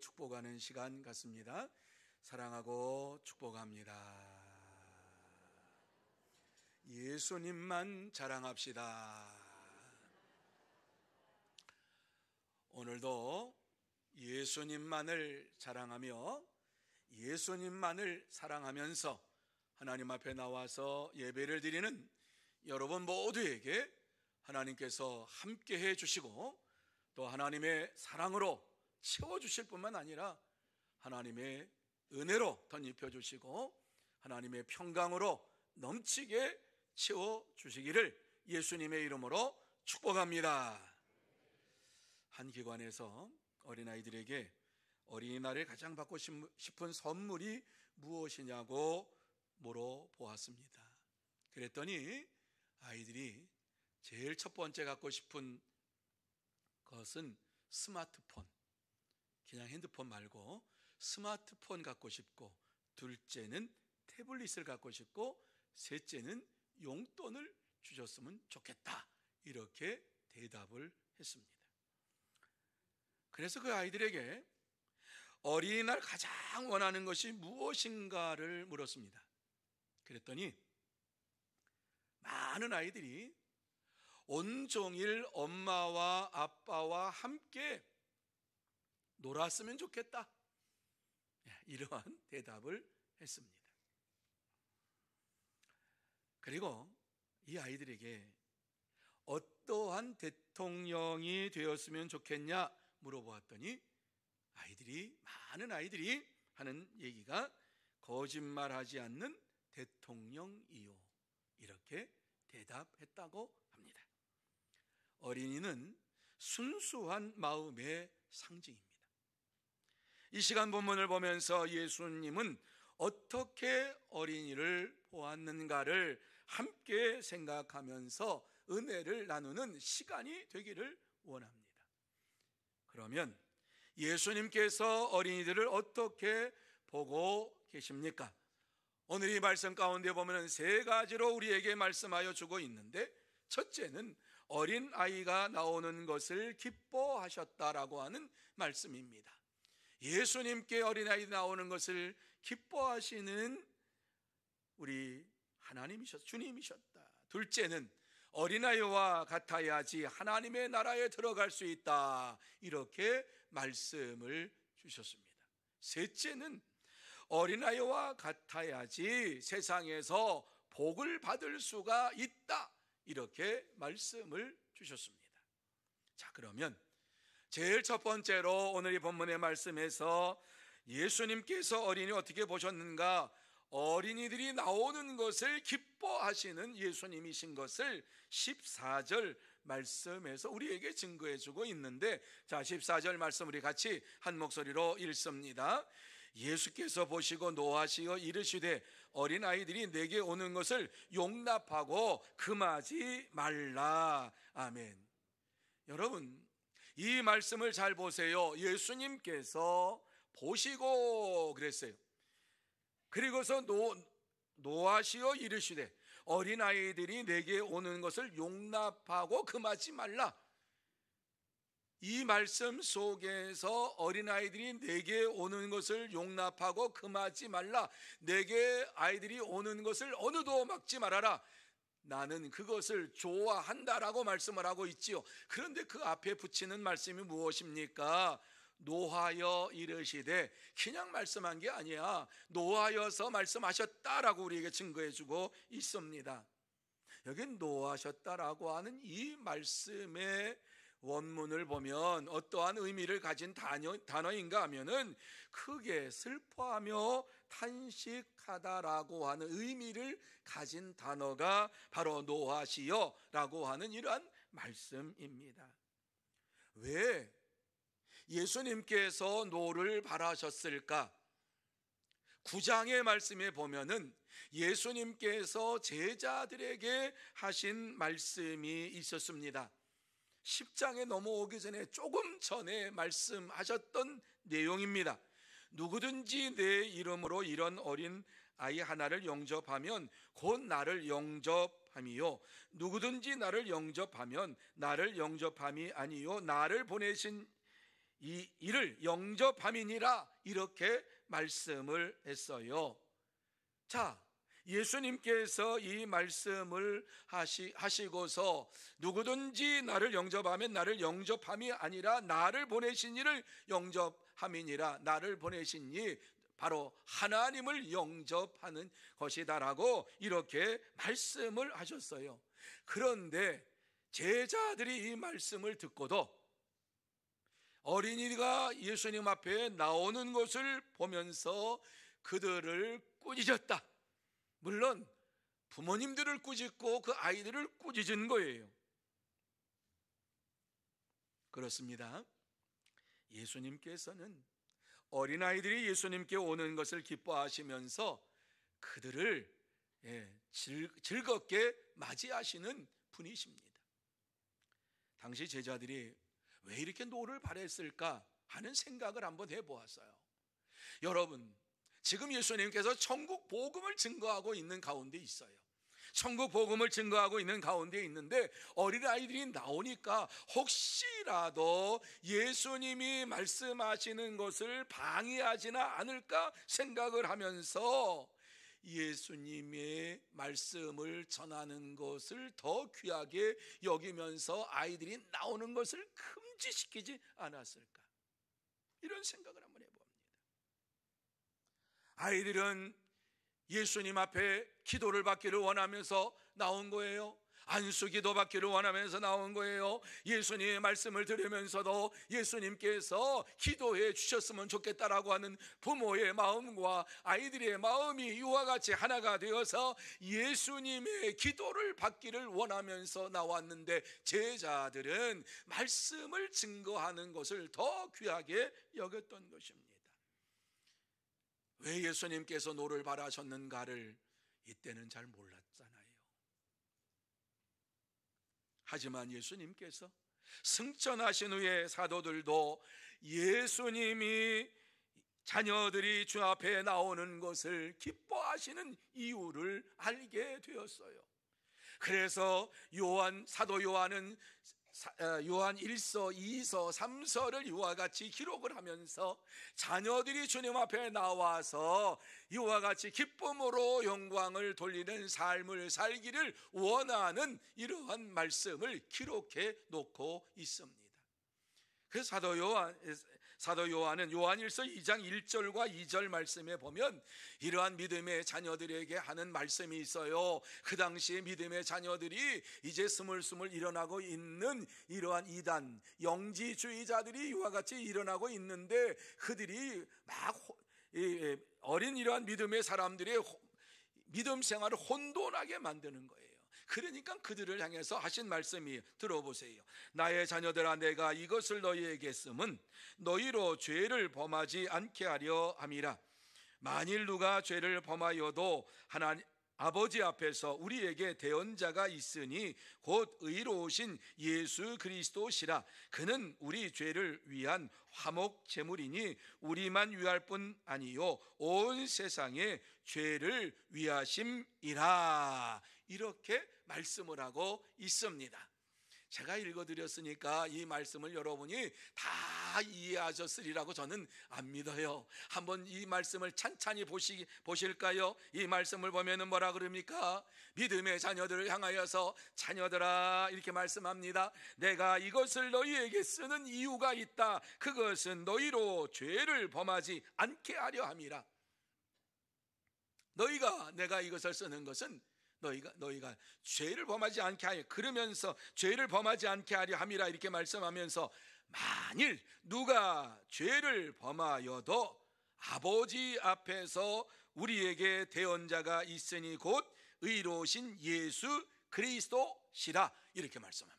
축복하는 시간 같습니다. 사랑하고 축복합니다. 예수님만 자랑합시다. 오늘도 예수님만을 자랑하며 예수님만을 사랑하면서 하나님 앞에 나와서 예배를 드리는 여러분 모두에게 하나님께서 함께 해주시고 또 하나님의 사랑으로 채워주실 뿐만 아니라 하나님의 은혜로 덧입혀주시고 하나님의 평강으로 넘치게 채워주시기를 예수님의 이름으로 축복합니다. 한 기관에서 어린아이들에게 어린이날에 가장 받고 싶은 선물이 무엇이냐고 물어보았습니다. 그랬더니 아이들이 제일 첫 번째 갖고 싶은 것은 스마트폰, 그냥 핸드폰 말고 스마트폰 갖고 싶고, 둘째는 태블릿을 갖고 싶고, 셋째는 용돈을 주셨으면 좋겠다, 이렇게 대답을 했습니다. 그래서 그 아이들에게 어린이날 가장 원하는 것이 무엇인가를 물었습니다. 그랬더니 많은 아이들이 온종일 엄마와 아빠와 함께 놀았으면 좋겠다, 이러한 대답을 했습니다. 그리고 이 아이들에게 어떠한 대통령이 되었으면 좋겠냐 물어보았더니 많은 아이들이 하는 얘기가 거짓말하지 않는 대통령이요, 이렇게 대답했다고 합니다. 어린이는 순수한 마음의 상징입니다. 이 시간 본문을 보면서 예수님은 어떻게 어린이를 보았는가를 함께 생각하면서 은혜를 나누는 시간이 되기를 원합니다. 그러면 예수님께서 어린이들을 어떻게 보고 계십니까? 오늘 이 말씀 가운데 보면 세 가지로 우리에게 말씀하여 주고 있는데, 첫째는 어린아이가 나오는 것을 기뻐하셨다라고 하는 말씀입니다. 예수님께 어린아이 나오는 것을 기뻐하시는 우리 주님이셨다. 둘째는 어린아이와 같아야지 하나님의 나라에 들어갈 수 있다, 이렇게 말씀을 주셨습니다. 셋째는 어린아이와 같아야지 세상에서 복을 받을 수가 있다, 이렇게 말씀을 주셨습니다. 자, 그러면 제일 첫 번째로 오늘 이 본문의 말씀에서 예수님께서 어린이 어떻게 보셨는가, 어린이들이 나오는 것을 기뻐하시는 예수님이신 것을 14절 말씀에서 우리에게 증거해 주고 있는데, 자, 14절 말씀 우리 같이 한 목소리로 읽습니다. 예수께서 보시고 노하시어 이르시되 어린아이들이 내게 오는 것을 용납하고 금하지 말라. 아멘. 여러분, 이 말씀을 잘 보세요. 예수님께서 보시고 그랬어요. 그리고서 노하시어 이르시되 어린아이들이 내게 오는 것을 용납하고 금하지 말라. 이 말씀 속에서 어린아이들이 내게 오는 것을 용납하고 금하지 말라, 내게 아이들이 오는 것을 어느도 막지 말아라, 나는 그것을 좋아한다라고 말씀을 하고 있지요. 그런데 그 앞에 붙이는 말씀이 무엇입니까? 노하여 이르시되, 그냥 말씀한 게 아니야, 노하여서 말씀하셨다라고 우리에게 증거해 주고 있습니다. 여기 노하셨다라고 하는 이 말씀의 원문을 보면 어떠한 의미를 가진 단어인가 하면은 크게 슬퍼하며 탄식하다라고 하는 의미를 가진 단어가 바로 노하시어라고 하는 이러한 말씀입니다. 왜 예수님께서 노를 바라셨을까? 9장의 말씀에 보면은 예수님께서 제자들에게 하신 말씀이 있었습니다. 10장에 넘어오기 전에 조금 전에 말씀하셨던 내용입니다. 누구든지 내 이름으로 이런 어린 아이 하나를 영접하면 곧 나를 영접함이요, 누구든지 나를 영접하면 나를 영접함이 아니요 나를 보내신 이를 영접함이니라 이렇게 말씀을 했어요. 자, 예수님께서 이 말씀을 하시고서 누구든지 나를 영접하면 나를 영접함이 아니라 나를 보내신 이를 영접함이니라, 나를 보내신 이 바로 하나님을 영접하는 것이다라고 이렇게 말씀을 하셨어요. 그런데 제자들이 이 말씀을 듣고도 어린이가 예수님 앞에 나오는 것을 보면서 그들을 꾸짖었다. 물론 부모님들을 꾸짖고 그 아이들을 꾸짖은 거예요. 그렇습니다. 예수님께서는 어린아이들이 예수님께 오는 것을 기뻐하시면서 그들을 즐겁게 맞이하시는 분이십니다. 당시 제자들이 왜 이렇게 노를 바랬을까 하는 생각을 한번 해보았어요. 여러분, 지금 예수님께서 천국 복음을 증거하고 있는 가운데 있어요. 천국 복음을 증거하고 있는 가운데 있는데 어린아이들이 나오니까 혹시라도 예수님이 말씀하시는 것을 방해하지나 않을까 생각을 하면서 예수님의 말씀을 전하는 것을 더 귀하게 여기면서 아이들이 나오는 것을 금지시키지 않았을까, 이런 생각을 한번 해봅니다. 아이들은 예수님 앞에 기도를 받기를 원하면서 나온 거예요. 안수기도 받기를 원하면서 나온 거예요. 예수님의 말씀을 들으면서도 예수님께서 기도해 주셨으면 좋겠다라고 하는 부모의 마음과 아이들의 마음이 이와 같이 하나가 되어서 예수님의 기도를 받기를 원하면서 나왔는데 제자들은 말씀을 증거하는 것을 더 귀하게 여겼던 것입니다. 왜 예수님께서 노를 바라셨는가를 이때는 잘 몰랐잖아요. 하지만 예수님께서 승천하신 후에 사도들도 예수님이 자녀들이 주 앞에 나오는 것을 기뻐하시는 이유를 알게 되었어요. 그래서 사도 요한은 요한 1서, 2서, 3서를 이와 같이 기록을 하면서 자녀들이 주님 앞에 나와서 이와 같이 기쁨으로 영광을 돌리는 삶을 살기를 원하는 이러한 말씀을 기록해 놓고 있습니다. 그래서 사도 요한은 요한 1서 2장 1절과 2절 말씀에 보면 이러한 믿음의 자녀들에게 하는 말씀이 있어요. 그 당시에 믿음의 자녀들이 이제 스물스물 일어나고 있는 이러한 이단 영지주의자들이 이와 같이 일어나고 있는데 그들이 막 어린 이러한 믿음의 사람들의 믿음 생활을 혼돈하게 만드는 거예요. 그러니까 그들을 향해서 하신 말씀이, 들어보세요. 나의 자녀들아, 내가 이것을 너희에게 쓰면 너희로 죄를 범하지 않게 하려 함이라. 만일 누가 죄를 범하여도 하나님 아버지 앞에서 우리에게 대언자가 있으니 곧 의로우신 예수 그리스도시라. 그는 우리 죄를 위한 화목 제물이니 우리만 위할 뿐 아니요 온 세상의 죄를 위하심이라. 이렇게 말씀을 하고 있습니다. 제가 읽어드렸으니까 이 말씀을 여러분이 다 이해하셨으리라고 저는 안 믿어요. 한번 이 말씀을 찬찬히 보실까요? 이 말씀을 보면은 뭐라 그럽니까? 믿음의 자녀들을 향하여서 자녀들아 이렇게 말씀합니다. 내가 이것을 너희에게 쓰는 이유가 있다. 그것은 너희로 죄를 범하지 않게 하려 함이라. 내가 이것을 쓰는 것은 너희가 죄를 범하지 않게 하여, 그러면서 죄를 범하지 않게 하려 함이라 이렇게 말씀하면서 만일 누가 죄를 범하여도 아버지 앞에서 우리에게 대언자가 있으니 곧 의로우신 예수 그리스도시라 이렇게 말씀합니다.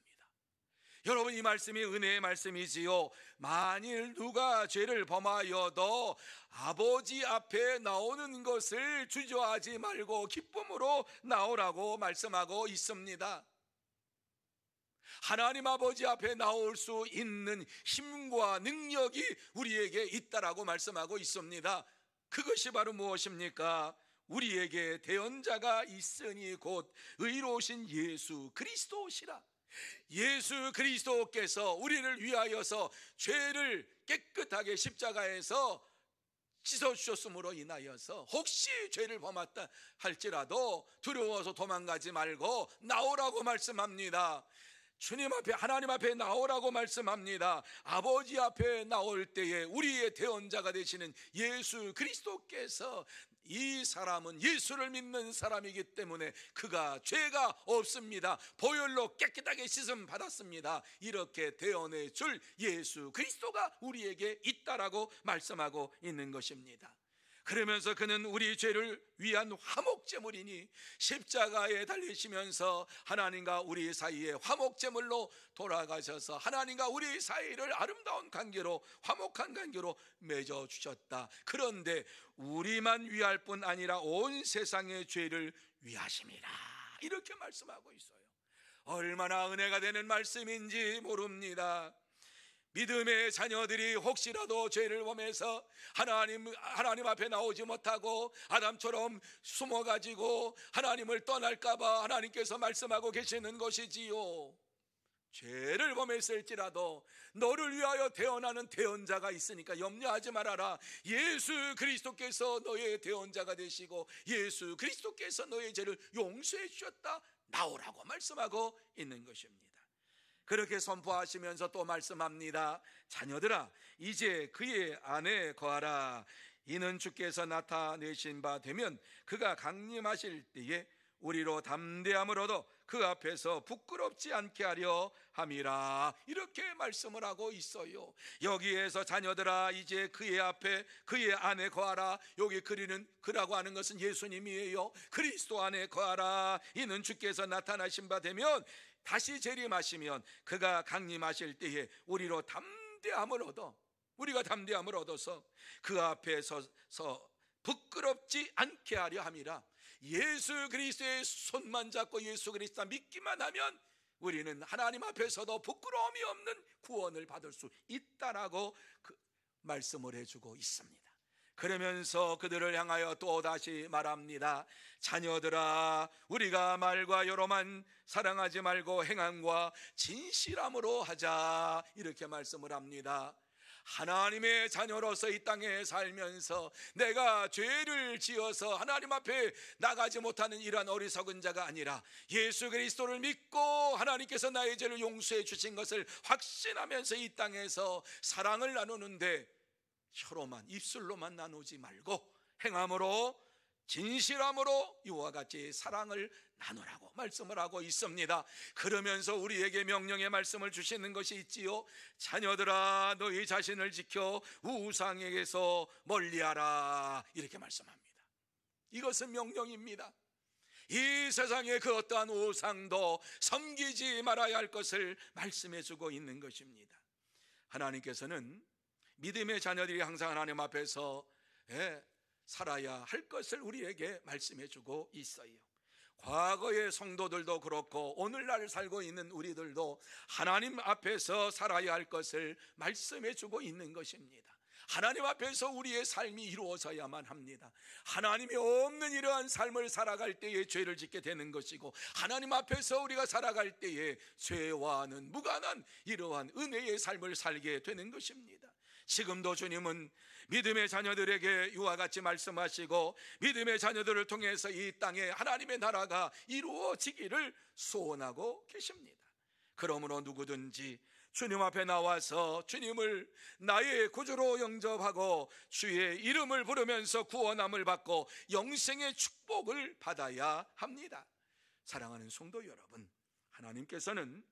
여러분, 이 말씀이 은혜의 말씀이지요. 만일 누가 죄를 범하여도 아버지 앞에 나오는 것을 주저하지 말고 기쁨으로 나오라고 말씀하고 있습니다. 하나님 아버지 앞에 나올 수 있는 힘과 능력이 우리에게 있다라고 말씀하고 있습니다. 그것이 바로 무엇입니까? 우리에게 대언자가 있으니 곧 의로우신 예수 그리스도시라. 예수 그리스도께서 우리를 위하여서 죄를 깨끗하게 십자가에서 씻어주셨음으로 인하여서 혹시 죄를 범했다 할지라도 두려워서 도망가지 말고 나오라고 말씀합니다. 주님 앞에, 하나님 앞에 나오라고 말씀합니다. 아버지 앞에 나올 때에 우리의 대언자가 되시는 예수 그리스도께서, 이 사람은 예수를 믿는 사람이기 때문에 그가 죄가 없습니다, 보혈로 깨끗하게 씻음 받았습니다, 이렇게 대언해 줄 예수 그리스도가 우리에게 있다라고 말씀하고 있는 것입니다. 그러면서 그는 우리 죄를 위한 화목제물이니 십자가에 달리시면서 하나님과 우리 사이에 화목제물로 돌아가셔서 하나님과 우리 사이를 아름다운 관계로, 화목한 관계로 맺어주셨다. 그런데 우리만 위할 뿐 아니라 온 세상의 죄를 위하심이라, 이렇게 말씀하고 있어요. 얼마나 은혜가 되는 말씀인지 모릅니다. 믿음의 자녀들이 혹시라도 죄를 범해서 하나님 앞에 나오지 못하고 아담처럼 숨어가지고 하나님을 떠날까봐 하나님께서 말씀하고 계시는 것이지요. 죄를 범했을지라도 너를 위하여 태어나는 대언자가 있으니까 염려하지 말아라. 예수 그리스도께서 너의 대언자가 되시고 예수 그리스도께서 너의 죄를 용서해 주셨다, 나오라고 말씀하고 있는 것입니다. 그렇게 선포하시면서 또 말씀합니다. 자녀들아, 이제 그의 안에 거하라. 이는 주께서 나타내신 바 되면 그가 강림하실 때에 우리로 담대함을 얻어 그 앞에서 부끄럽지 않게 하려 함이라, 이렇게 말씀을 하고 있어요. 여기에서 자녀들아 이제 그의 앞에, 그의 안에 거하라. 여기 그라고 하는 것은 예수님이에요. 그리스도 안에 거하라. 이는 주께서 나타나신 바 되면, 다시 재림하시면 그가 강림하실 때에 우리로 담대함을 얻어, 우리가 담대함을 얻어서 그 앞에 서서 부끄럽지 않게 하려 함이라. 예수 그리스도의 손만 잡고 예수 그리스도 믿기만 하면 우리는 하나님 앞에서도 부끄러움이 없는 구원을 받을 수 있다라고 말씀을 해주고 있습니다. 그러면서 그들을 향하여 또다시 말합니다. 자녀들아, 우리가 말과 여로만 사랑하지 말고 행함과 진실함으로 하자, 이렇게 말씀을 합니다. 하나님의 자녀로서 이 땅에 살면서 내가 죄를 지어서 하나님 앞에 나가지 못하는 이러한 어리석은 자가 아니라 예수 그리스도를 믿고 하나님께서 나의 죄를 용서해 주신 것을 확신하면서 이 땅에서 사랑을 나누는데, 혀로만, 입술로만 나누지 말고 행함으로, 진실함으로 이와 같이 사랑을 나누라고 말씀을 하고 있습니다. 그러면서 우리에게 명령의 말씀을 주시는 것이 있지요. 자녀들아, 너희 자신을 지켜 우상에게서 멀리하라, 이렇게 말씀합니다. 이것은 명령입니다. 이 세상의 그 어떠한 우상도 섬기지 말아야 할 것을 말씀해 주고 있는 것입니다. 하나님께서는 믿음의 자녀들이 항상 하나님 앞에서 살아야 할 것을 우리에게 말씀해 주고 있어요. 과거의 성도들도 그렇고 오늘날 살고 있는 우리들도 하나님 앞에서 살아야 할 것을 말씀해 주고 있는 것입니다. 하나님 앞에서 우리의 삶이 이루어져야만 합니다. 하나님이 없는 이러한 삶을 살아갈 때에 죄를 짓게 되는 것이고, 하나님 앞에서 우리가 살아갈 때에 죄와는 무관한 이러한 은혜의 삶을 살게 되는 것입니다. 지금도 주님은 믿음의 자녀들에게 이와 같이 말씀하시고 믿음의 자녀들을 통해서 이 땅에 하나님의 나라가 이루어지기를 소원하고 계십니다. 그러므로 누구든지 주님 앞에 나와서 주님을 나의 구주로 영접하고 주의 이름을 부르면서 구원함을 받고 영생의 축복을 받아야 합니다. 사랑하는 성도 여러분, 하나님께서는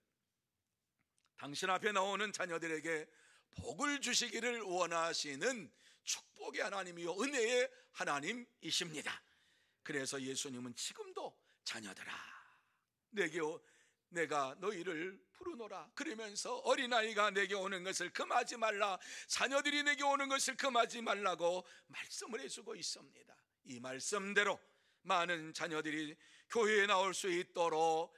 당신 앞에 나오는 자녀들에게 복을 주시기를 원하시는 축복의 하나님이요 은혜의 하나님이십니다. 그래서 예수님은 지금도 자녀들아, 내가 너희를 부르노라, 그러면서 어린아이가 내게 오는 것을 금하지 말라, 자녀들이 내게 오는 것을 금하지 말라고 말씀을 해주고 있습니다. 이 말씀대로 많은 자녀들이 교회에 나올 수 있도록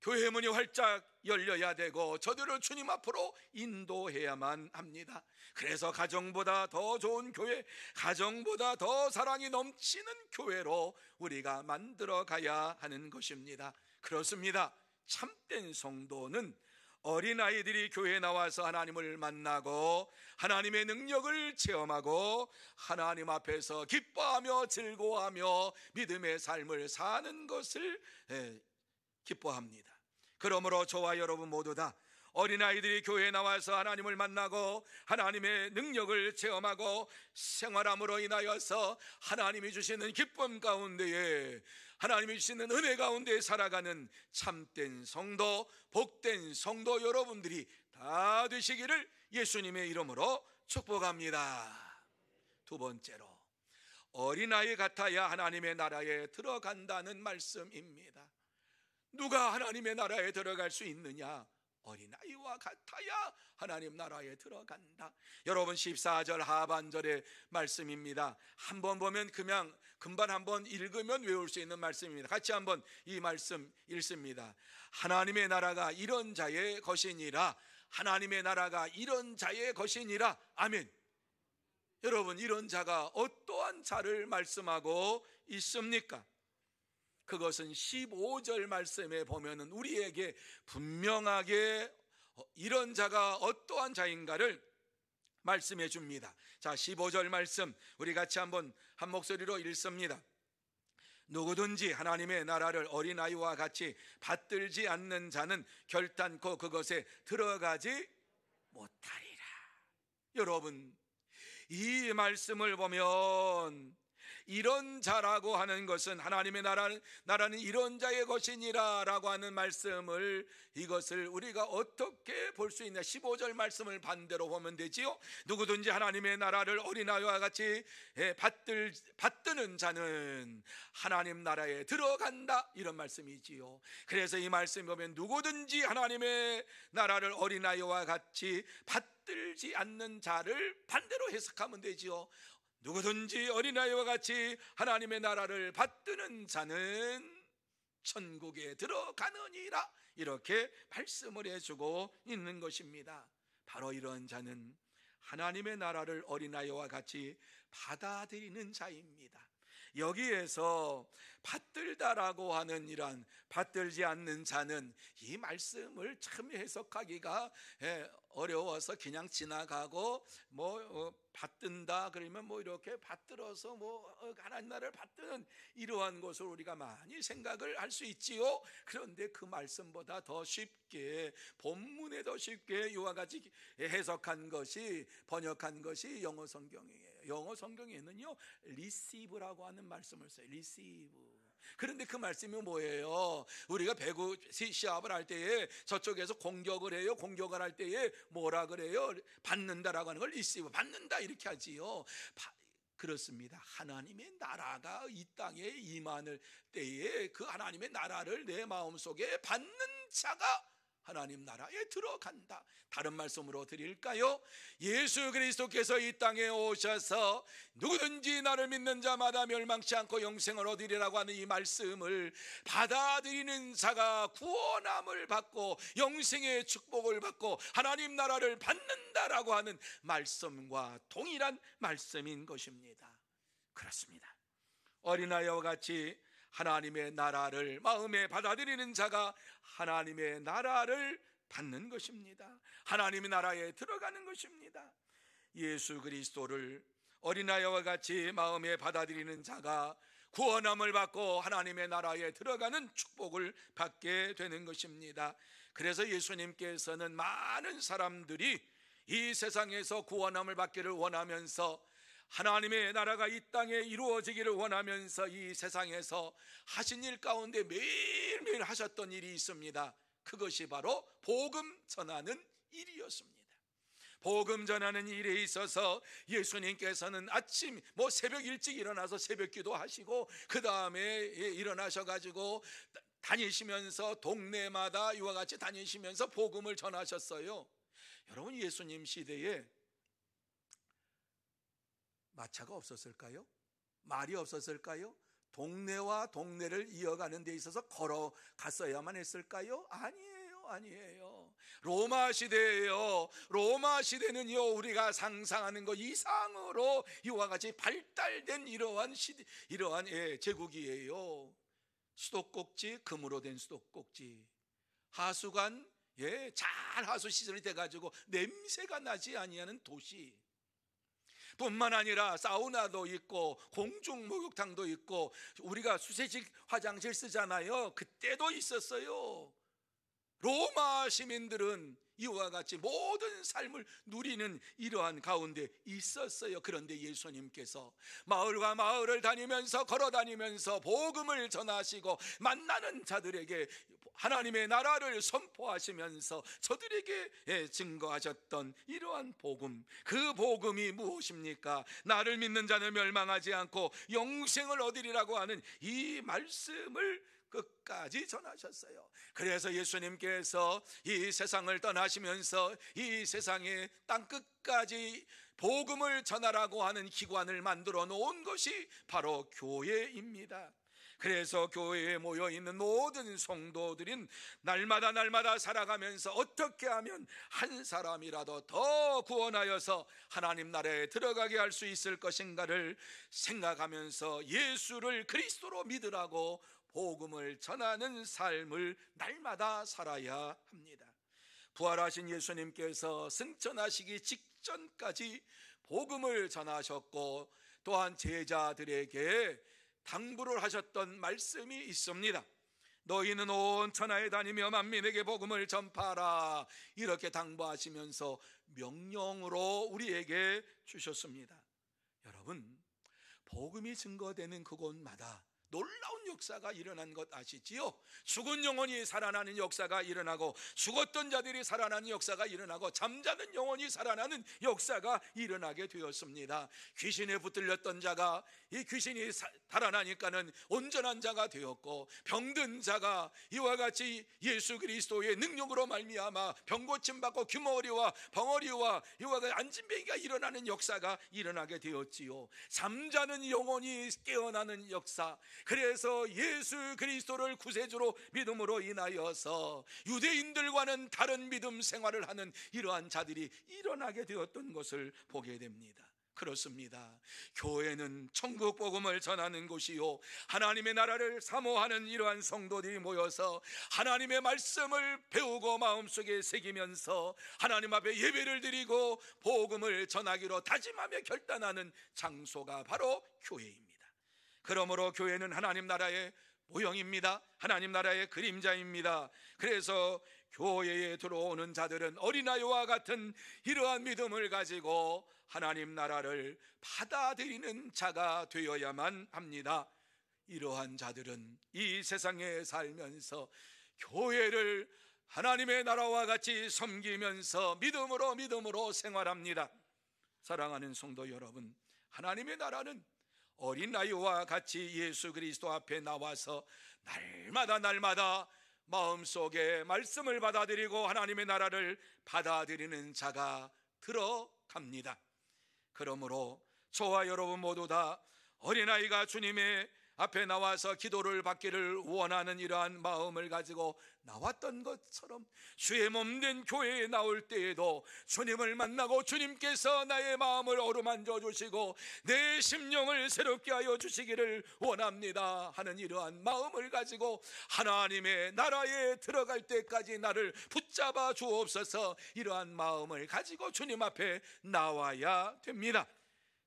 교회 문이 활짝 열려야 되고 저들을 주님 앞으로 인도해야만 합니다. 그래서 가정보다 더 좋은 교회, 가정보다 더 사랑이 넘치는 교회로 우리가 만들어 가야 하는 것입니다. 그렇습니다. 참된 성도는 어린아이들이 교회에 나와서 하나님을 만나고 하나님의 능력을 체험하고 하나님 앞에서 기뻐하며 즐거워하며 믿음의 삶을 사는 것을 기뻐합니다. 그러므로 저와 여러분 모두 다 어린아이들이 교회에 나와서 하나님을 만나고 하나님의 능력을 체험하고 생활함으로 인하여서 하나님이 주시는 기쁨 가운데에, 하나님이 주시는 은혜 가운데 살아가는 참된 성도, 복된 성도 여러분들이 다 되시기를 예수님의 이름으로 축복합니다. 두 번째로, 어린아이 같아야 하나님의 나라에 들어간다는 말씀입니다. 누가 하나님의 나라에 들어갈 수 있느냐? 어린아이와 같아야 하나님 나라에 들어간다. 여러분 14절 하반절의 말씀입니다. 한번 보면 그냥 금방 한번 읽으면 외울 수 있는 말씀입니다. 같이 한번 이 말씀 읽습니다. 하나님의 나라가 이런 자의 것이니라. 하나님의 나라가 이런 자의 것이니라. 아멘. 여러분, 이런 자가 어떠한 자를 말씀하고 있습니까? 그것은 15절 말씀에 보면은 우리에게 분명하게 이런 자가 어떠한 자인가를 말씀해 줍니다. 자, 15절 말씀 우리 같이 한번 한 목소리로 읽습니다. 누구든지 하나님의 나라를 어린아이와 같이 받들지 않는 자는 결단코 그것에 들어가지 못하리라. 여러분, 이 말씀을 보면 이런 자라고 하는 것은 하나님의 나라는 이런 자의 것이니라 라고 하는 말씀을, 이것을 우리가 어떻게 볼 수 있냐? 15절 말씀을 반대로 보면 되지요. 누구든지 하나님의 나라를 어린아이와 같이 받드는 자는 하나님 나라에 들어간다, 이런 말씀이지요. 그래서 이 말씀 보면 누구든지 하나님의 나라를 어린아이와 같이 받들지 않는 자를 반대로 해석하면 되지요. 누구든지 어린아이와 같이 하나님의 나라를 받드는 자는 천국에 들어가느니라, 이렇게 말씀을 해주고 있는 것입니다. 바로 이런 자는 하나님의 나라를 어린아이와 같이 받아들이는 자입니다. 여기에서 받들다라고 하는 이런 받들지 않는 자는, 이 말씀을 참 해석하기가 어려워서 그냥 지나가고 받든다 그러면 이렇게 받들어서 하나님 나라를 받드는 이러한 것을 우리가 많이 생각을 할 수 있지요. 그런데 그 말씀보다 더 쉽게, 본문에 더 쉽게 이와 같이 해석한 것이, 번역한 것이 영어 성경이에요. 영어 성경에는요 receive라고 하는 말씀을 써요. receive. 그런데 그 말씀이 뭐예요? 우리가 배구 시합을 할 때에 저쪽에서 공격을 해요. 공격을 할 때에 뭐라 그래요? 받는다라고 하는 걸 receive, 받는다 이렇게 하지요. 그렇습니다. 하나님의 나라가 이 땅에 임하는 때에 그 하나님의 나라를 내 마음속에 받는 자가 하나님 나라에 들어간다. 다른 말씀으로 드릴까요? 예수 그리스도께서 이 땅에 오셔서 누구든지 나를 믿는 자마다 멸망치 않고 영생을 얻으리라고 하는 이 말씀을 받아들이는 자가 구원함을 받고 영생의 축복을 받고 하나님 나라를 받는다라고 하는 말씀과 동일한 말씀인 것입니다. 그렇습니다. 어린아이와 같이 하나님의 나라를 마음에 받아들이는 자가 하나님의 나라를 받는 것입니다. 하나님의 나라에 들어가는 것입니다. 예수 그리스도를 어린아이와 같이 마음에 받아들이는 자가 구원함을 받고 하나님의 나라에 들어가는 축복을 받게 되는 것입니다. 그래서 예수님께서는 많은 사람들이 이 세상에서 구원함을 받기를 원하면서 하나님의 나라가 이 땅에 이루어지기를 원하면서 이 세상에서 하신 일 가운데 매일매일 하셨던 일이 있습니다. 그것이 바로 복음 전하는 일이었습니다. 복음 전하는 일에 있어서 예수님께서는 아침 새벽 일찍 일어나서 새벽 기도하시고 그 다음에 일어나셔가지고 다니시면서 동네마다 이와 같이 다니시면서 복음을 전하셨어요. 여러분, 예수님 시대에 마차가 없었을까요? 말이 없었을까요? 동네와 동네를 이어가는 데 있어서 걸어갔어야만 했을까요? 아니에요. 로마 시대예요. 로마 시대는요, 우리가 상상하는 것 이상으로 이와 같이 발달된 이러한 제국이에요. 수도꼭지, 금으로 된 수도꼭지, 하수관, 잘 하수 시설이 돼가지고 냄새가 나지 아니하는 도시, 뿐만 아니라 사우나도 있고 공중 목욕탕도 있고, 우리가 수세식 화장실 쓰잖아요. 그때도 있었어요. 로마 시민들은 이와 같이 모든 삶을 누리는 이러한 가운데 있었어요. 그런데 예수님께서 마을과 마을을 다니면서, 걸어 다니면서 복음을 전하시고 만나는 자들에게 하나님의 나라를 선포하시면서 저들에게 증거하셨던 이러한 복음, 그 복음이 무엇입니까? 나를 믿는 자는 멸망하지 않고 영생을 얻으리라고 하는 이 말씀을 끝까지 전하셨어요. 그래서 예수님께서 이 세상을 떠나시면서 이 세상의 땅 끝까지 복음을 전하라고 하는 기관을 만들어 놓은 것이 바로 교회입니다. 그래서 교회에 모여있는 모든 성도들은 날마다 살아가면서 어떻게 하면 한 사람이라도 더 구원하여서 하나님 나라에 들어가게 할 수 있을 것인가를 생각하면서 예수를 그리스도로 믿으라고 복음을 전하는 삶을 날마다 살아야 합니다. 부활하신 예수님께서 승천하시기 직전까지 복음을 전하셨고, 또한 제자들에게 당부를 하셨던 말씀이 있습니다. 너희는 온 천하에 다니며 만민에게 복음을 전파하라, 이렇게 당부하시면서 명령으로 우리에게 주셨습니다. 여러분, 복음이 증거되는 그곳마다 놀라운 역사가 일어난 것 아시지요? 죽은 영혼이 살아나는 역사가 일어나고, 죽었던 자들이 살아나는 역사가 일어나고, 잠자는 영혼이 살아나는 역사가 일어나게 되었습니다. 귀신에 붙들렸던 자가 이 귀신이 달아나니까는 온전한 자가 되었고, 병든 자가 이와 같이 예수 그리스도의 능력으로 말미암아 병 고침 받고 규머리와 벙어리와 이와 같이 안진뱅이가 일어나는 역사가 일어나게 되었지요. 잠자는 영혼이 깨어나는 역사, 그래서 예수 그리스도를 구세주로 믿음으로 인하여서 유대인들과는 다른 믿음 생활을 하는 이러한 자들이 일어나게 되었던 것을 보게 됩니다. 그렇습니다. 교회는 천국 복음을 전하는 곳이요, 하나님의 나라를 사모하는 이러한 성도들이 모여서 하나님의 말씀을 배우고 마음속에 새기면서 하나님 앞에 예배를 드리고 복음을 전하기로 다짐하며 결단하는 장소가 바로 교회입니다. 그러므로 교회는 하나님 나라의 모형입니다. 하나님 나라의 그림자입니다. 그래서 교회에 들어오는 자들은 어린아이와 같은 이러한 믿음을 가지고 하나님 나라를 받아들이는 자가 되어야만 합니다. 이러한 자들은 이 세상에 살면서 교회를 하나님의 나라와 같이 섬기면서 믿음으로 생활합니다. 사랑하는 성도 여러분, 하나님의 나라는 어린아이와 같이 예수 그리스도 앞에 나와서 날마다 마음속에 말씀을 받아들이고 하나님의 나라를 받아들이는 자가 들어갑니다. 그러므로 저와 여러분 모두 다 어린아이가 주님의 앞에 나와서 기도를 받기를 원하는 이러한 마음을 가지고 나왔던 것처럼 주의 몸된 교회에 나올 때에도 주님을 만나고 주님께서 나의 마음을 어루만져 주시고 내 심령을 새롭게 하여 주시기를 원합니다 하는 이러한 마음을 가지고 하나님의 나라에 들어갈 때까지 나를 붙잡아 주옵소서, 이러한 마음을 가지고 주님 앞에 나와야 됩니다.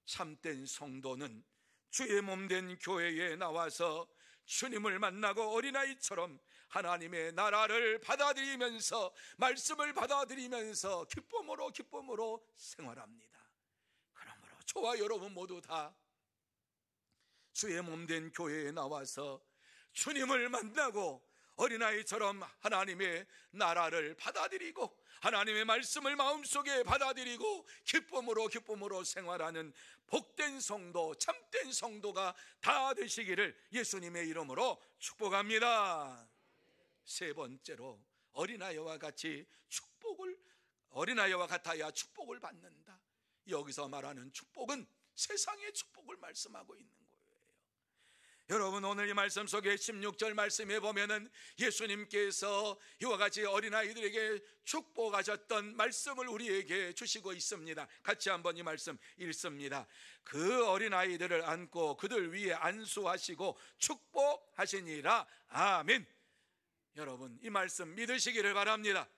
참된 성도는 주의 몸된 교회에 나와서 주님을 만나고 어린아이처럼 하나님의 나라를 받아들이면서 말씀을 받아들이면서 기쁨으로 생활합니다. 그러므로 저와 여러분 모두 다 주의 몸된 교회에 나와서 주님을 만나고 어린아이처럼 하나님의 나라를 받아들이고 하나님의 말씀을 마음속에 받아들이고 기쁨으로 생활하는 복된 성도, 참된 성도가 다 되시기를 예수님의 이름으로 축복합니다. 세 번째로, 어린아이와 같아야 축복을 받는다. 여기서 말하는 축복은 세상의 축복을 말씀하고 있는 거예요. 여러분, 오늘 이 말씀 속에 16절 말씀에 보면은 예수님께서 이와 같이 어린아이들에게 축복하셨던 말씀을 우리에게 주시고 있습니다. 같이 한번 이 말씀 읽습니다. 그 어린아이들을 안고 그들 위에 안수하시고 축복하시니라. 아멘. 여러분, 이 말씀 믿으시기를 바랍니다.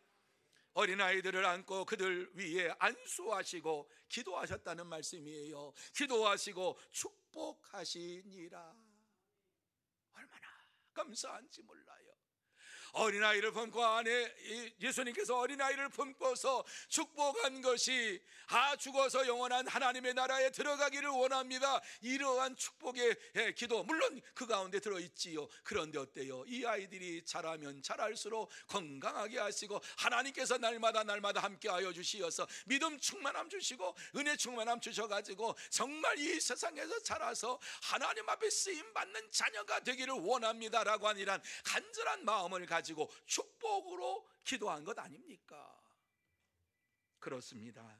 어린아이들을 안고 그들 위에 안수하시고 기도하셨다는 말씀이에요. 기도하시고 축복하시니라. 얼마나 감사한지 몰라요. 어린아이를 품고 안에 예수님께서 어린아이를 품고서 축복한 것이 죽어서 영원한 하나님의 나라에 들어가기를 원합니다. 이러한 축복의 기도, 물론 그 가운데 들어있지요. 그런데 어때요? 이 아이들이 자라면 자랄수록 건강하게 하시고 하나님께서 날마다 함께하여 주시어서 믿음 충만함 주시고 은혜 충만함 주셔가지고 정말 이 세상에서 자라서 하나님 앞에 쓰임받는 자녀가 되기를 원합니다라고 하는 이런 간절한 마음을 가지고 축복으로 기도한 것 아닙니까? 그렇습니다.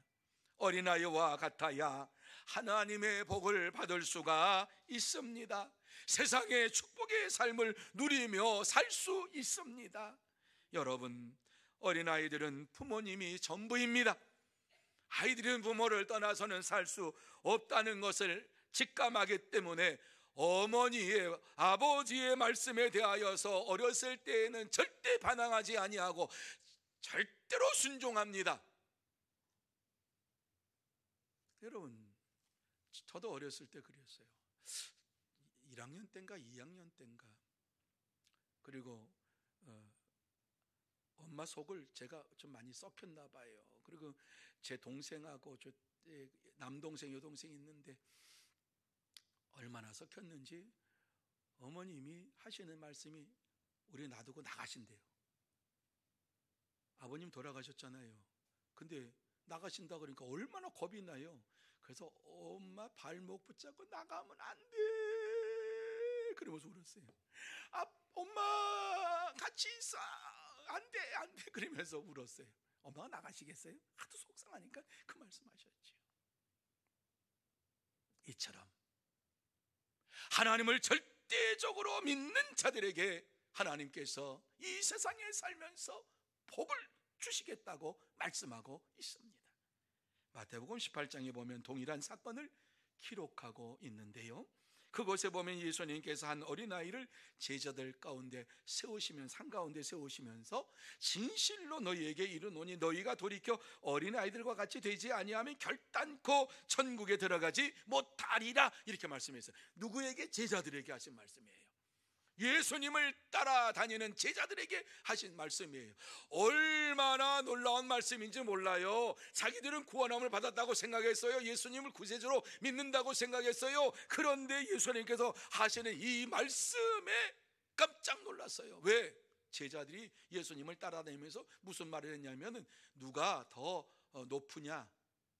어린아이와 같아야 하나님의 복을 받을 수가 있습니다. 세상의 축복의 삶을 누리며 살 수 있습니다. 여러분, 어린아이들은 부모님이 전부입니다. 아이들은 부모를 떠나서는 살 수 없다는 것을 직감하기 때문에 어머니의, 아버지의 말씀에 대하여서 어렸을 때에는 절대 반항하지 아니하고 절대로 순종합니다. 여러분, 저도 어렸을 때 그랬어요. 1학년 때인가 2학년 때인가. 그리고 엄마 속을 제가 좀 많이 썩혔나 봐요. 그리고 제 동생하고 남동생 여동생이 있는데 얼마나 썩혔는지 어머님이 하시는 말씀이 우리 놔두고 나가신대요. 아버님 돌아가셨잖아요. 근데 나가신다 그러니까 얼마나 겁이 나요. 그래서 엄마 발목 붙잡고 나가면 안 돼 그러면서 울었어요. 엄마 같이 있어, 안 돼 그러면서 울었어요. 엄마가 나가시겠어요? 하도 속상하니까 그 말씀하셨죠. 이처럼 하나님을 절대적으로 믿는 자들에게 하나님께서 이 세상에 살면서 복을 주시겠다고 말씀하고 있습니다. 마태복음 18장에 보면 동일한 사건을 기록하고 있는데요, 그곳에 보면 예수님께서 한 어린아이를 제자들 가운데 산 가운데 세우시면서 진실로 너희에게 이르노니 너희가 돌이켜 어린아이들과 같이 되지 아니하면 결단코 천국에 들어가지 못하리라, 이렇게 말씀했어요. 누구에게? 제자들에게 하신 말씀이에요. 예수님을 따라다니는 제자들에게 하신 말씀이에요. 얼마나 놀라운 말씀인지 몰라요. 자기들은 구원함을 받았다고 생각했어요. 예수님을 구세주로 믿는다고 생각했어요. 그런데 예수님께서 하시는 이 말씀에 깜짝 놀랐어요. 왜? 제자들이 예수님을 따라다니면서 무슨 말을 했냐면은 누가 더 높으냐,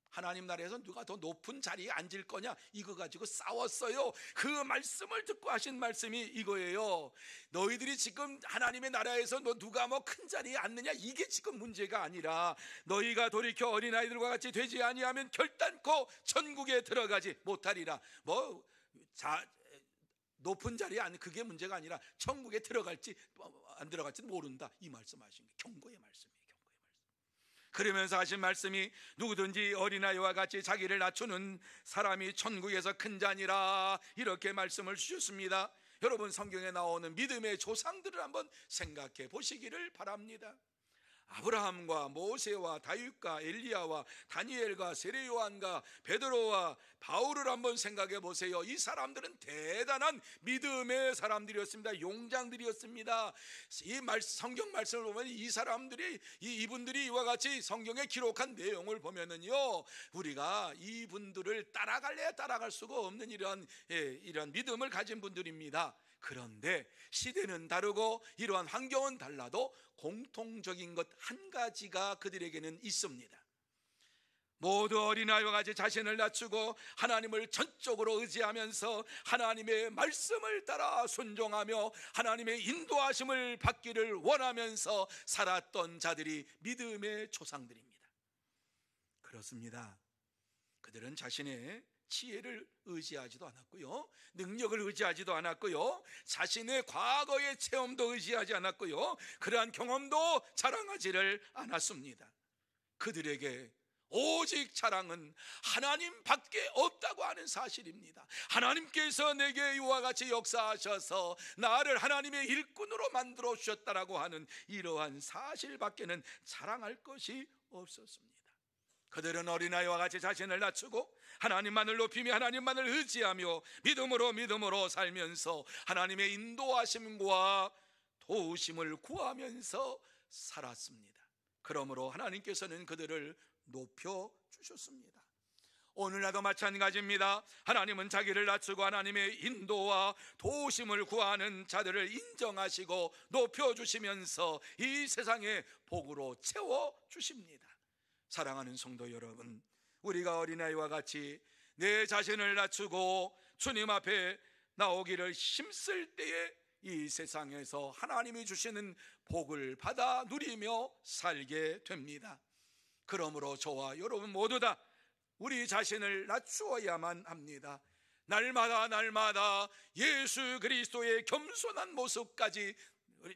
하나님 나라에서 누가 더 높은 자리에 앉을 거냐, 이거 가지고 싸웠어요. 그 말씀을 듣고 하신 말씀이 이거예요. 너희들이 지금 하나님의 나라에서 누가 큰 자리에 앉느냐, 이게 지금 문제가 아니라 너희가 돌이켜 어린아이들과 같이 되지 아니하면 결단코 천국에 들어가지 못하리라. 높은 자리에 앉는 그게 문제가 아니라 천국에 들어갈지 안 들어갈지 모른다, 이 말씀하신 게 경고의 말씀이에요. 그러면서 하신 말씀이 누구든지 어린아이와 같이 자기를 낮추는 사람이 천국에서 큰 자니라, 이렇게 말씀을 주셨습니다. 여러분, 성경에 나오는 믿음의 조상들을 한번 생각해 보시기를 바랍니다. 아브라함과 모세와 다윗과 엘리야와 다니엘과 세례요한과 베드로와 바울을 한번 생각해 보세요. 이 사람들은 대단한 믿음의 사람들이었습니다. 용장들이었습니다. 이 성경 말씀을 보면 이 사람들이, 이분들이 이와 같이 성경에 기록한 내용을 보면은요, 우리가 이분들을 따라갈래야 따라갈 수가 없는 이런 믿음을 가진 분들입니다. 그런데 시대는 다르고 이러한 환경은 달라도 공통적인 것 한 가지가 그들에게는 있습니다. 모두 어린아이와 같이 자신을 낮추고 하나님을 전적으로 의지하면서 하나님의 말씀을 따라 순종하며 하나님의 인도하심을 받기를 원하면서 살았던 자들이 믿음의 조상들입니다. 그렇습니다. 그들은 자신의 지혜를 의지하지도 않았고요, 능력을 의지하지도 않았고요, 자신의 과거의 체험도 의지하지 않았고요, 그러한 경험도 자랑하지를 않았습니다. 그들에게 오직 자랑은 하나님밖에 없다고 하는 사실입니다. 하나님께서 내게 이와 같이 역사하셔서 나를 하나님의 일꾼으로 만들어 주셨다라고 하는 이러한 사실밖에는 자랑할 것이 없었습니다. 그들은 어린아이와 같이 자신을 낮추고 하나님만을 높이며 하나님만을 의지하며 믿음으로 살면서 하나님의 인도하심과 도우심을 구하면서 살았습니다. 그러므로 하나님께서는 그들을 높여주셨습니다. 오늘날도 마찬가지입니다. 하나님은 자기를 낮추고 하나님의 인도와 도우심을 구하는 자들을 인정하시고 높여주시면서 이 세상의 복으로 채워주십니다. 사랑하는 성도 여러분, 우리가 어린아이와 같이 내 자신을 낮추고 주님 앞에 나오기를 힘쓸 때에 이 세상에서 하나님이 주시는 복을 받아 누리며 살게 됩니다. 그러므로 저와 여러분 모두 다 우리 자신을 낮추어야만 합니다. 날마다 예수 그리스도의 겸손한 모습까지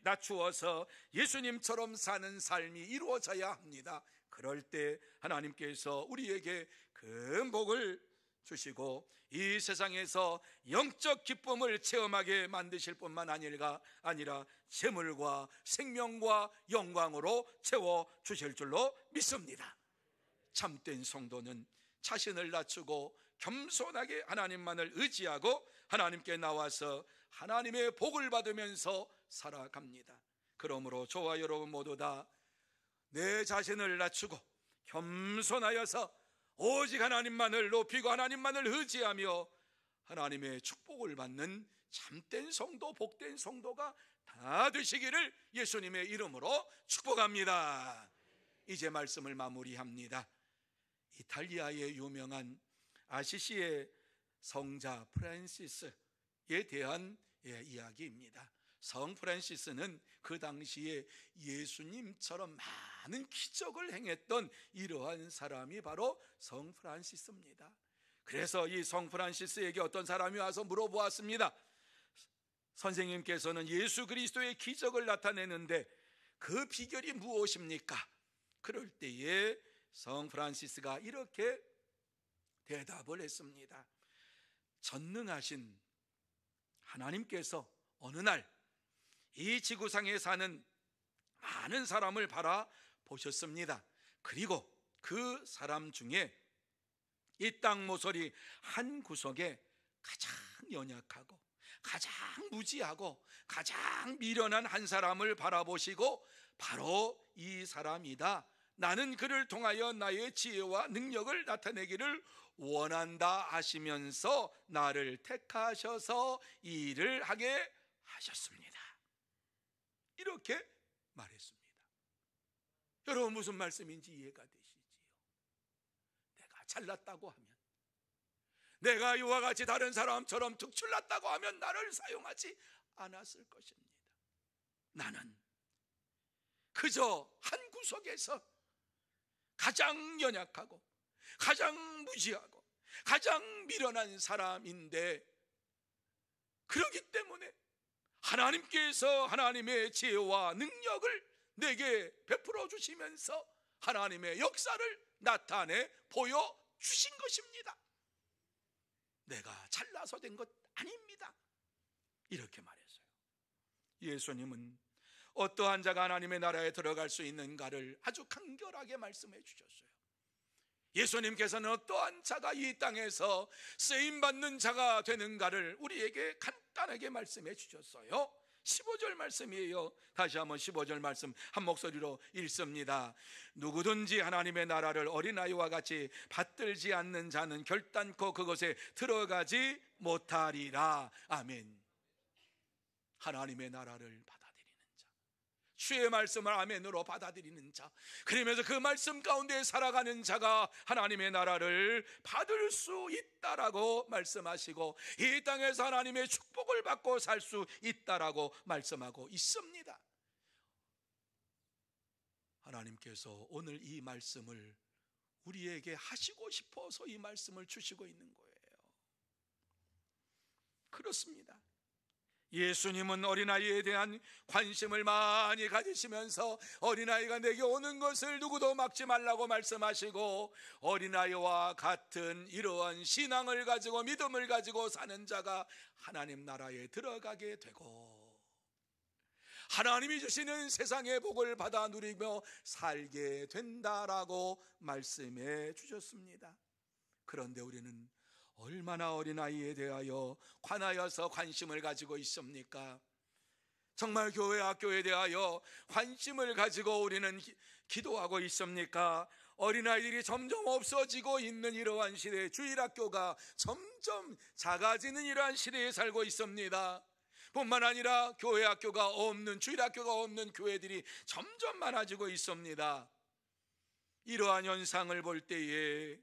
낮추어서 예수님처럼 사는 삶이 이루어져야 합니다. 그럴 때 하나님께서 우리에게 큰 복을 주시고 이 세상에서 영적 기쁨을 체험하게 만드실 뿐만 아니라 재물과 생명과 영광으로 채워주실 줄로 믿습니다. 참된 성도는 자신을 낮추고 겸손하게 하나님만을 의지하고 하나님께 나와서 하나님의 복을 받으면서 살아갑니다. 그러므로 저와 여러분 모두 다 내 자신을 낮추고 겸손하여서 오직 하나님만을 높이고 하나님만을 의지하며 하나님의 축복을 받는 참된 성도, 복된 성도가 다 되시기를 예수님의 이름으로 축복합니다. 이제 말씀을 마무리합니다. 이탈리아의 유명한 아시시의 성자 프란시스에 대한 이야기입니다. 성 프란시스는 그 당시에 예수님처럼 많은 기적을 행했던 이러한 사람이 바로 성 프란시스입니다. 그래서 이 성 프란시스에게 어떤 사람이 와서 물어보았습니다. 선생님께서는 예수 그리스도의 기적을 나타내는데 그 비결이 무엇입니까? 그럴 때에 성 프란시스가 이렇게 대답을 했습니다. 전능하신 하나님께서 어느 날 이 지구상에 사는 많은 사람을 바라보셨습니다. 그리고 그 사람 중에 이 땅 모서리 한 구석에 가장 연약하고 가장 무지하고 가장 미련한 한 사람을 바라보시고 바로 이 사람이다, 나는 그를 통하여 나의 지혜와 능력을 나타내기를 원한다 하시면서 나를 택하셔서 이 일을 하게 하셨습니다. 이렇게 말했습니다. 여러분, 무슨 말씀인지 이해가 되시지요? 내가 잘났다고 하면, 내가 이와 같이 다른 사람처럼 특출났다고 하면 나를 사용하지 않았을 것입니다. 나는 그저 한 구석에서 가장 연약하고 가장 무지하고 가장 미련한 사람인데, 그렇기 때문에 하나님께서 하나님의 지혜와 능력을 내게 베풀어 주시면서 하나님의 역사를 나타내 보여주신 것입니다. 내가 잘나서 된 것 아닙니다. 이렇게 말했어요. 예수님은 어떠한 자가 하나님의 나라에 들어갈 수 있는가를 아주 간결하게 말씀해 주셨어요. 예수님께서는 어떠한 자가 이 땅에서 쓰임받는 자가 되는가를 우리에게 간단하게 말씀해 주셨어요. 15절 말씀이에요. 다시 한번 15절 말씀 한 목소리로 읽습니다. 누구든지 하나님의 나라를 어린아이와 같이 받들지 않는 자는 결단코 그것에 들어가지 못하리라. 아멘. 하나님의 나라를 받아들이는 자, 주의 말씀을 아멘으로 받아들이는 자, 그러면서 그 말씀 가운데 살아가는 자가 하나님의 나라를 받을 수 있다라고 말씀하시고 이 땅에서 하나님의 축복을 받고 살 수 있다라고 말씀하고 있습니다. 하나님께서 오늘 이 말씀을 우리에게 하시고 싶어서 이 말씀을 주시고 있는 거예요. 그렇습니다. 예수님은 어린아이에 대한 관심을 많이 가지시면서 어린아이가 내게 오는 것을 누구도 막지 말라고 말씀하시고, 어린아이와 같은 이러한 신앙을 가지고 믿음을 가지고 사는 자가 하나님 나라에 들어가게 되고 하나님이 주시는 세상의 복을 받아 누리며 살게 된다라고 말씀해 주셨습니다. 그런데 우리는 얼마나 어린아이에 대하여 관하여서 관심을 가지고 있습니까? 정말 교회 학교에 대하여 관심을 가지고 우리는 기도하고 있습니까? 어린아이들이 점점 없어지고 있는 이러한 시대에 주일학교가 점점 작아지는 이러한 시대에 살고 있습니다. 뿐만 아니라 교회 학교가 없는, 주일학교가 없는 교회들이 점점 많아지고 있습니다. 이러한 현상을 볼 때에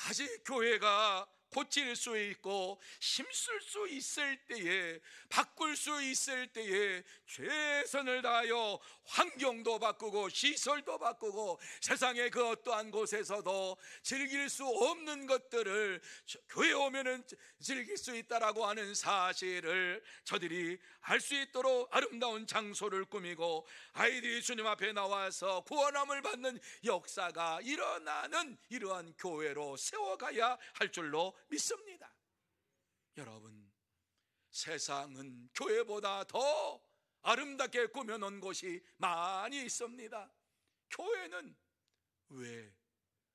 아직 교회가 고칠 수 있고 힘쓸 수 있을 때에, 바꿀 수 있을 때에 최선을 다하여 환경도 바꾸고 시설도 바꾸고 세상의 그 어떠한 곳에서도 즐길 수 없는 것들을 교회에 오면은 즐길 수 있다라고 하는 사실을 저들이 알 수 있도록 아름다운 장소를 꾸미고 아이들이 주님 앞에 나와서 구원함을 받는 역사가 일어나는 이러한 교회로 세워가야 할 줄로 믿습니다. 여러분, 세상은 교회보다 더 아름답게 꾸며놓은 곳이 많이 있습니다. 교회는 왜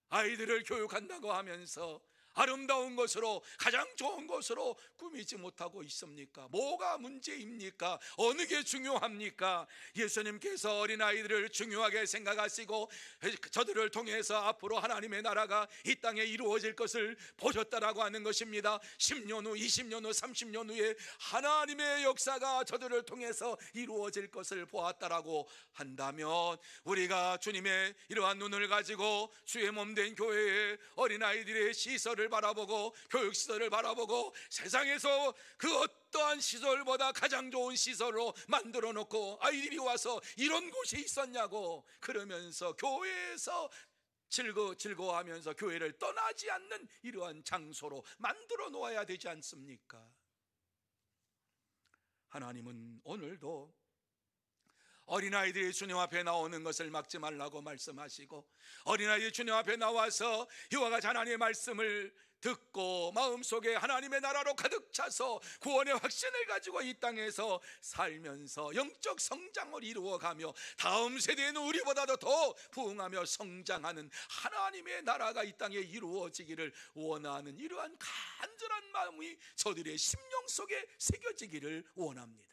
아이들을 교육한다고 하면서 아름다운 것으로, 가장 좋은 것으로 꾸미지 못하고 있습니까? 뭐가 문제입니까? 어느 게 중요합니까? 예수님께서 어린아이들을 중요하게 생각하시고 저들을 통해서 앞으로 하나님의 나라가 이 땅에 이루어질 것을 보셨다라고 하는 것입니다. 10년 후, 20년 후, 30년 후에 하나님의 역사가 저들을 통해서 이루어질 것을 보았다라고 한다면, 우리가 주님의 이러한 눈을 가지고 주의 몸된 교회의 어린아이들의 시설을 바라보고 교육시설을 바라보고 세상에서 그 어떠한 시설보다 가장 좋은 시설로 만들어 놓고 아이들이 와서 이런 곳이 있었냐고 그러면서 교회에서 즐거워하면서 교회를 떠나지 않는 이러한 장소로 만들어 놓아야 되지 않습니까? 하나님은 오늘도 어린아이들이 주님 앞에 나오는 것을 막지 말라고 말씀하시고, 어린아이들이 주님 앞에 나와서 이와 같이 하나님의 말씀을 듣고 마음속에 하나님의 나라로 가득 차서 구원의 확신을 가지고 이 땅에서 살면서 영적 성장을 이루어가며 다음 세대에는 우리보다도 더 부흥하며 성장하는 하나님의 나라가 이 땅에 이루어지기를 원하는 이러한 간절한 마음이 저들의 심령 속에 새겨지기를 원합니다.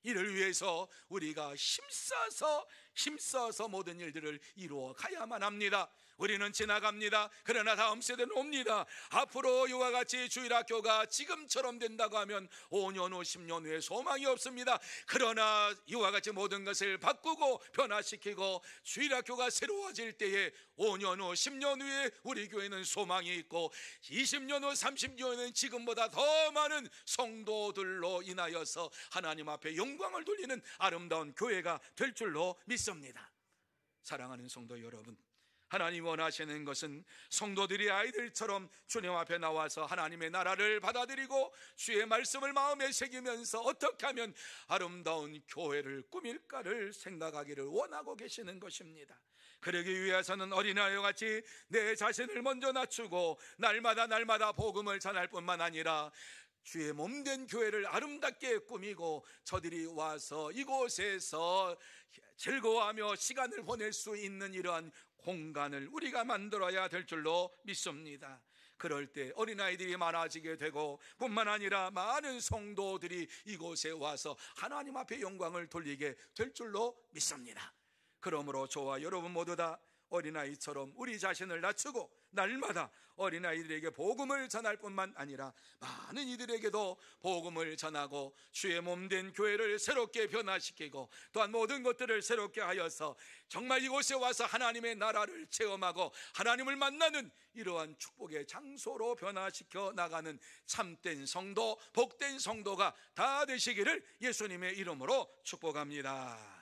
이를 위해서 우리가 힘써서 모든 일들을 이루어 가야만 합니다. 우리는 지나갑니다. 그러나 다음 세대는 옵니다. 앞으로 이와 같이 주일학교가 지금처럼 된다고 하면 5년 후 10년 후에 소망이 없습니다. 그러나 이와 같이 모든 것을 바꾸고 변화시키고 주일학교가 새로워질 때에 5년 후 10년 후에 우리 교회는 소망이 있고 20년 후 30년 후에는 지금보다 더 많은 성도들로 인하여서 하나님 앞에 영광을 돌리는 아름다운 교회가 될 줄로 믿습니다. 사랑하는 성도 여러분, 하나님 원하시는 것은 성도들이 아이들처럼 주님 앞에 나와서 하나님의 나라를 받아들이고 주의 말씀을 마음에 새기면서 어떻게 하면 아름다운 교회를 꾸밀까를 생각하기를 원하고 계시는 것입니다. 그러기 위해서는 어린아이와 같이 내 자신을 먼저 낮추고 날마다 복음을 전할 뿐만 아니라 주의 몸된 교회를 아름답게 꾸미고 저들이 와서 이곳에서 즐거워하며 시간을 보낼 수 있는 이러한 공간을 우리가 만들어야 될 줄로 믿습니다. 그럴 때 어린아이들이 많아지게 되고 뿐만 아니라 많은 성도들이 이곳에 와서 하나님 앞에 영광을 돌리게 될 줄로 믿습니다. 그러므로 저와 여러분 모두 다 어린아이처럼 우리 자신을 낮추고 날마다 어린아이들에게 복음을 전할 뿐만 아니라 많은 이들에게도 복음을 전하고 주의 몸된 교회를 새롭게 변화시키고 또한 모든 것들을 새롭게 하여서 정말 이곳에 와서 하나님의 나라를 체험하고 하나님을 만나는 이러한 축복의 장소로 변화시켜 나가는 참된 성도, 복된 성도가 다 되시기를 예수님의 이름으로 축복합니다.